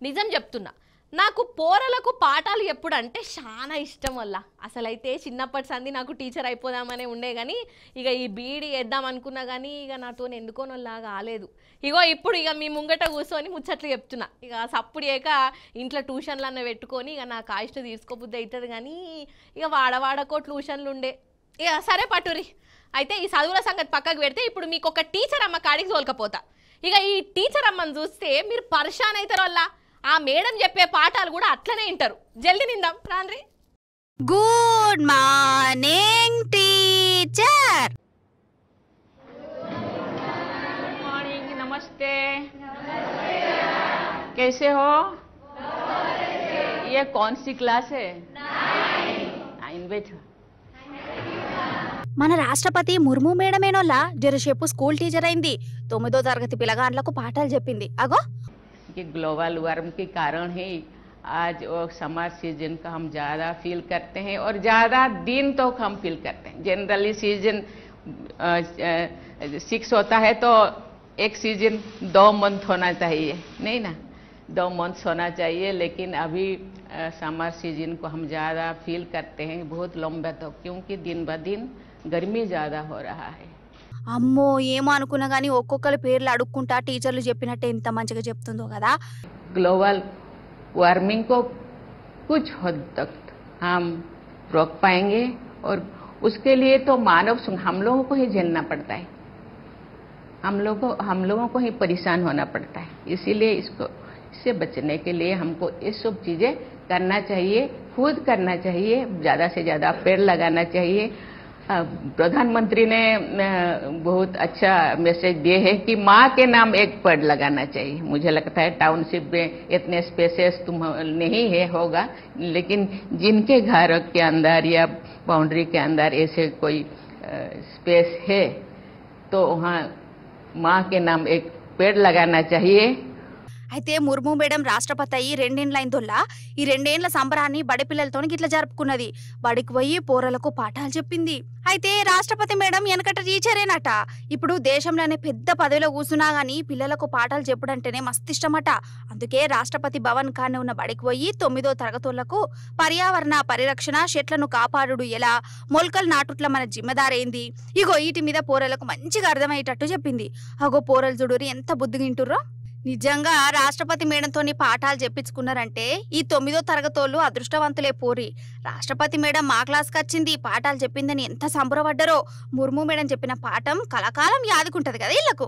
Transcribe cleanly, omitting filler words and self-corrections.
నిజం చెప్తున్నా. నాకు పోరలకు పాఠాలు ఎప్పుడంటే చాలా ఇష్టం వల్ల. అసలైతే చిన్నప్పటి సంది నాకు టీచర్ అయిపోదామనే ఉండే కానీ ఇక ఈ బీడీ వేద్దాం అనుకున్నా కానీ ఇక నాతో ఎందుకోనోలా కాలేదు. ఇగో ఇప్పుడు ఇక మీ ముంగట కూర్చొని ముచ్చట్లు చెప్తున్నా. ఇక సప్పుడు ఏక ఇంట్లో ట్యూషన్లన్న పెట్టుకొని ఇక నాకు ఆయిష్ట తీసుకోబుద్ది అవుతుంది కానీ ఇక వాడవాడకో ట్యూషన్లు ఉండే. ఇక సరే పట్టురి. అయితే ఈ చదువుల సంగతి పక్కకు పెడితే ఇప్పుడు మీకు ఒక టీచర్ అమ్మ కాడికి తోలుకపోతా. ఇక ఈ టీచర్ అమ్మని చూస్తే మీరు పరిశాన్ అవుతారు వల్ల. ఆ మేడం చెప్పే పాఠాలు కూడా అట్లనే వింటారు. జల్దీ నిందాం రాండ్రి. Good morning teacher. मॉर्निंग, नमस्ते। कैसे हो? ये कौन सी क्लास है? 9 बैठो। మన రాష్ట్రపతి ముర్ము మేడమేనోలా జరసేపు స్కూల్ టీచర్ అయింది. 9వ తరగతి పిల్లగాండ్లకు పాఠాలు చెప్పింది. అగో कि ग्लोबल वार्म के कारण ही आज वो समर सीजन का हम ज़्यादा फील करते हैं और ज़्यादा दिन तक हम फील करते हैं। जनरली सीजन 6 होता है तो एक सीजन 2 मंथ होना चाहिए, नहीं ना, 2 मंथ्स होना चाहिए। लेकिन अभी समर सीजन को हम ज़्यादा फील करते हैं, बहुत लंबा तक, क्योंकि दिन ब दिन गर्मी ज़्यादा हो रहा है। అమ్మో ఏమో అనుకున్నా గానీ ఒక్కొక్కరి పేర్లు అడుక్కుంటా టీచర్లు చెప్పినట్టే ఎంత మంచిగా చెప్తుందో కదా. ग्लोबल वार्मिंग को कुछ हद तक हम रोक पाएंगे और उसके लिए तो हम लोगों को ही झेलना पड़ता है, हम लोगों को ही परेशान होना पड़ता है। इसीलिए इससे बचने के लिए हमको ये सब चीज़ें करना चाहिए, खुद करना चाहिए, ज़्यादा से ज़्यादा पेड़ लगाना चाहिए। प्रधानमंत्री ने बहुत अच्छा मैसेज दिए है कि माँ के नाम एक पेड़ लगाना चाहिए। मुझे लगता है टाउनशिप में इतने स्पेसेस नहीं है होगा, लेकिन जिनके घर के अंदर या बाउंड्री के अंदर ऐसे कोई स्पेस है तो वहाँ माँ के नाम एक पेड़ लगाना चाहिए। అయితే ముర్ము మేడం రాష్ట్రపతి అయ్యి 2 ఏళ్లైందోల్లా ఈ 2 ఏళ్ల సంబరాన్ని బడి పిల్లలతో గిట్లా జరుపుకున్నది. బడికి పోయి పోరలకు పాఠాలు చెప్పింది. అయితే రాష్ట్రపతి మేడం వెనకట టీచరేనట. ఇప్పుడు దేశంలోనే పెద్ద పదవిలో కూర్చున్నా గానీ పిల్లలకు పాఠాలు చెప్పుడంటేనే మస్తు ఇష్టమట. అందుకే రాష్ట్రపతి భవన్ కానే ఉన్న బడికి పోయి 9వ తరగతులకు పర్యావరణ పరిరక్షణ, చెట్లను కాపాడుడు ఎలా, మొలకలు నాటుట్ల మన జిమ్మదారేంది, ఇగో వీటి మీద పోరలకు మంచిగా అర్థమయ్యేటట్టు చెప్పింది. అగో పోరలు చూడురి ఎంత బుద్ధిగింటుర్రో. నిజంగా రాష్ట్రపతి మేడంతోని పాఠాలు చెప్పించుకున్నారంటే ఈ 9వ తరగతోళ్ళు అదృష్టవంతులే పోరి. రాష్ట్రపతి మేడం మా క్లాస్కి వచ్చింది, పాఠాలు చెప్పిందని ఎంత సంబరపడ్డారో. ముర్ము మేడం చెప్పిన పాఠం కలకాలం యాదుకుంటది కదా వీళ్ళకు.